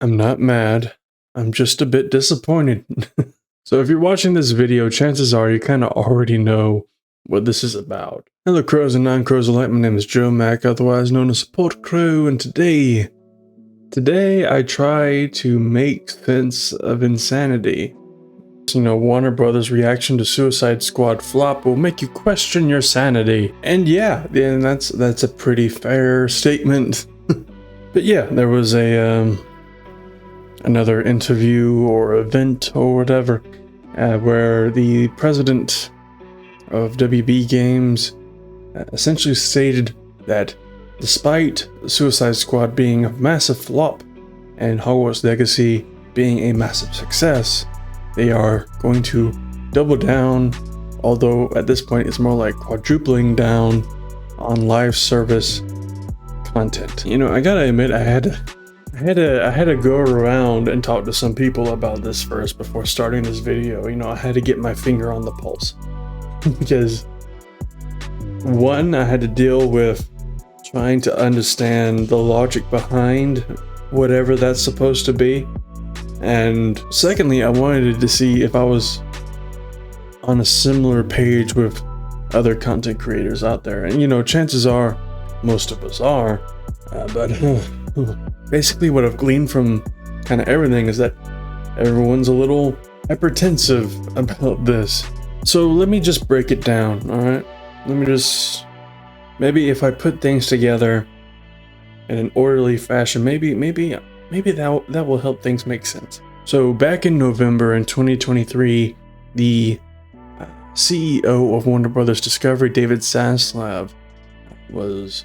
I'm not mad. I'm just a bit disappointed. So if you're watching this video, chances are you kind of already know what this is about. Hello crows and non-crows alike, my name is Joe Mack, otherwise known as Support Crow, and today I try to make sense of insanity. You know, Warner Brothers' reaction to Suicide Squad flop will make you question your sanity. And yeah, that's a pretty fair statement. But yeah, there was another interview or event or whatever where the president of WB Games essentially stated that despite Suicide Squad being a massive flop and Hogwarts Legacy being a massive success, they are going to double down, although at this point it's more like quadrupling down on live service content. You know, I gotta admit, I had to go around and talk to some people about this first before starting this video. You know, I had to get my finger on the pulse because one, I had to deal with trying to understand the logic behind whatever that's supposed to be, and secondly, I wanted to see if I was on a similar page with other content creators out there. And you know, chances are most of us are, but basically what I've gleaned from kind of everything is that everyone's a little hypertensive about this. So let me just break it down, alright? Maybe if I put things together in an orderly fashion, maybe that will help things make sense. So back in November in 2023, the CEO of Warner Brothers Discovery, David Zaslav, was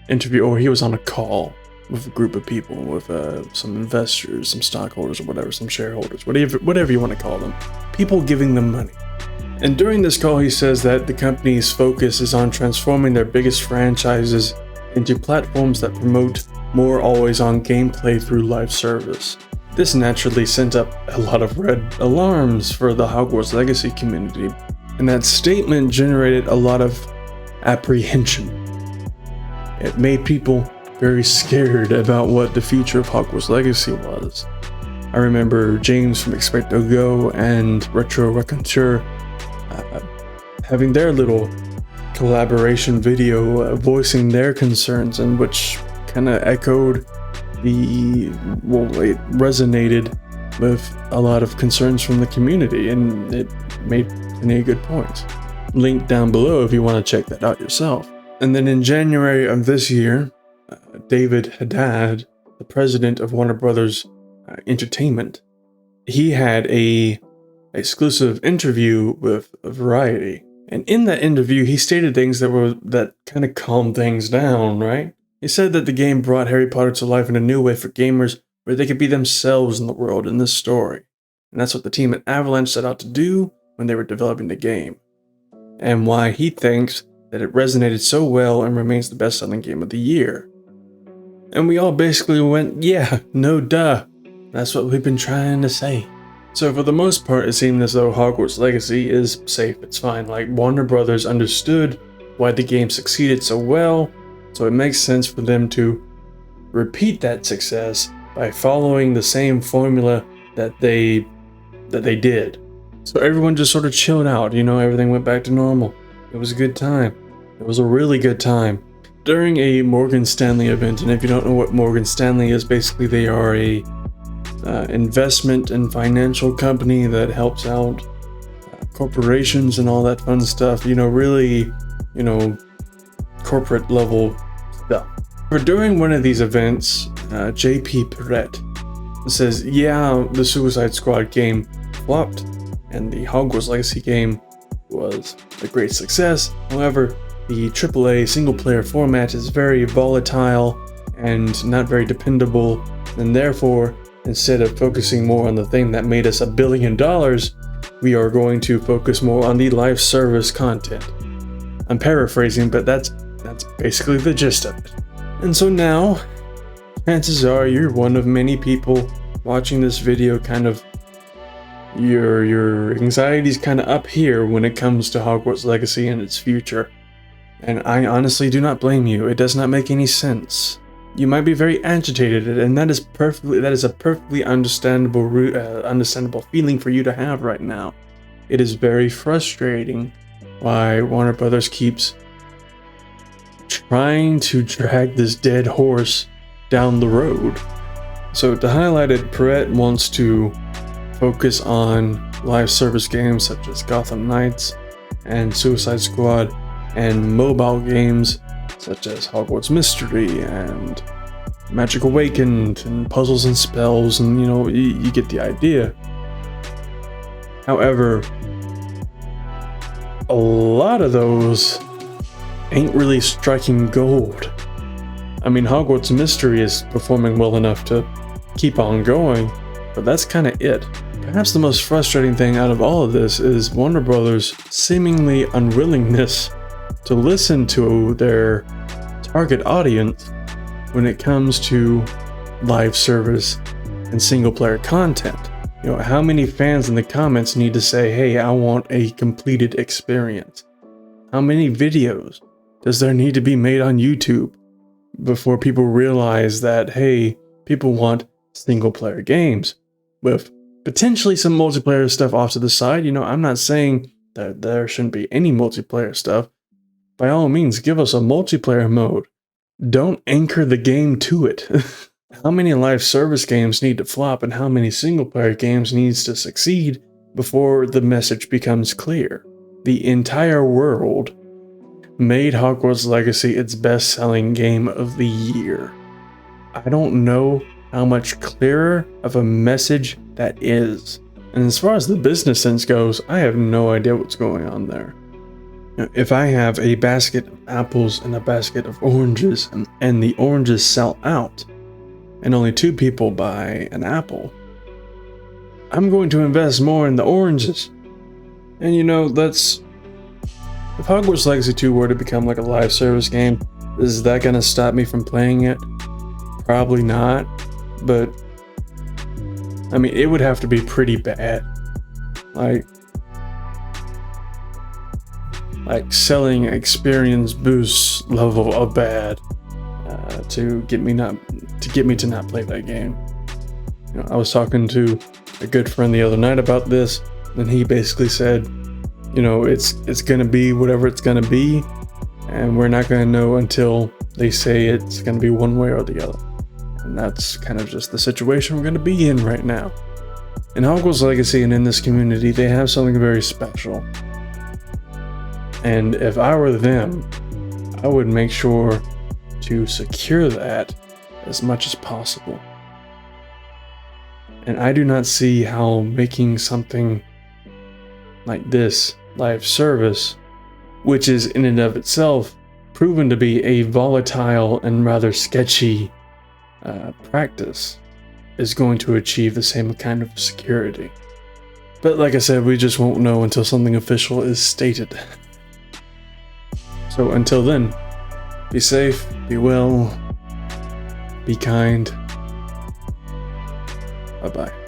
he was on a call with a group of people, with some investors, some stockholders or whatever, some shareholders, whatever you want to call them, people giving them money. And during this call, he says that the company's focus is on transforming their biggest franchises into platforms that promote more always-on gameplay through live service. This naturally sent up a lot of red alarms for the Hogwarts Legacy community, and that statement generated a lot of apprehension. It made people very scared about what the future of Hogwarts Legacy was. I remember James from Expecto Go and Retro Raconteur having their little collaboration video voicing their concerns, and which kind of echoed it resonated with a lot of concerns from the community, and it made plenty of good points. Link down below if you want to check that out yourself. And then in January of this year, David Haddad, the president of Warner Brothers Entertainment, he had a exclusive interview with Variety. And in that interview, he stated things that kind of calmed things down, right? He said that the game brought Harry Potter to life in a new way for gamers, where they could be themselves in the world in this story. And that's what the team at Avalanche set out to do when they were developing the game. And why he thinks that it resonated so well and remains the best-selling game of the year. And we all basically went, yeah, no duh. That's what we've been trying to say. So for the most part, it seemed as though Hogwarts Legacy is safe, it's fine. Like, Warner Brothers understood why the game succeeded so well, so it makes sense for them to repeat that success by following the same formula that they did. So everyone just sort of chilled out, you know, everything went back to normal. It was a good time. It was a really good time. During a Morgan Stanley event, and if you don't know what Morgan Stanley is, basically they are a investment and financial company that helps out corporations and all that fun stuff, you know, really, you know, corporate level stuff. But during one of these events, JP Perret says, yeah, the Suicide Squad game flopped and the Hogwarts Legacy game was a great success. However, the AAA single-player format is very volatile and not very dependable, and therefore, instead of focusing more on the thing that made us $1 billion, we are going to focus more on the live service content. I'm paraphrasing, but that's basically the gist of it. And so now, chances are you're one of many people watching this video kind of your anxiety's kind of up here when it comes to Hogwarts Legacy and its future. And I honestly do not blame you. It does not make any sense. You might be very agitated, and that is a perfectly understandable feeling for you to have right now. It is very frustrating why Warner Brothers keeps trying to drag this dead horse down the road. So to highlight it, Perret wants to focus on live service games such as Gotham Knights and Suicide Squad, and mobile games such as Hogwarts Mystery and Magic Awakened and Puzzles and Spells, and you get the idea. However, a lot of those ain't really striking gold. I mean, Hogwarts Mystery is performing well enough to keep on going, but that's kind of it. Perhaps the most frustrating thing out of all of this is Warner Brothers' seemingly unwillingness to listen to their target audience when it comes to live service and single player content. How many fans in the comments need to say, hey, I want a completed experience? How many videos does there need to be made on YouTube before people realize that, hey, people want single player games with potentially some multiplayer stuff off to the side? I'm not saying that there shouldn't be any multiplayer stuff. By all means, give us a multiplayer mode. Don't anchor the game to it. How many live service games need to flop and how many single player games needs to succeed before the message becomes clear? The entire world made Hogwarts Legacy its best-selling game of the year. I don't know how much clearer of a message that is. And as far as the business sense goes, I have no idea what's going on there. If I have a basket of apples and a basket of oranges, and the oranges sell out, and only 2 people buy an apple, I'm going to invest more in the oranges. And that's... If Hogwarts Legacy 2 were to become like a live service game, is that going to stop me from playing it? Probably not, but I mean, it would have to be pretty bad. Like selling experience boosts level of bad to get me to not play that game. I was talking to a good friend the other night about this, and he basically said, it's gonna be whatever it's gonna be, and we're not gonna know until they say it's gonna be one way or the other. And that's kind of just the situation we're gonna be in right now. In Hogwarts Legacy and in this community, they have something very special. And if I were them, I would make sure to secure that as much as possible. And I do not see how making something like this live service, which is in and of itself proven to be a volatile and rather sketchy practice, is going to achieve the same kind of security. But like I said, we just won't know until something official is stated. So until then, be safe, be well, be kind. Bye-bye.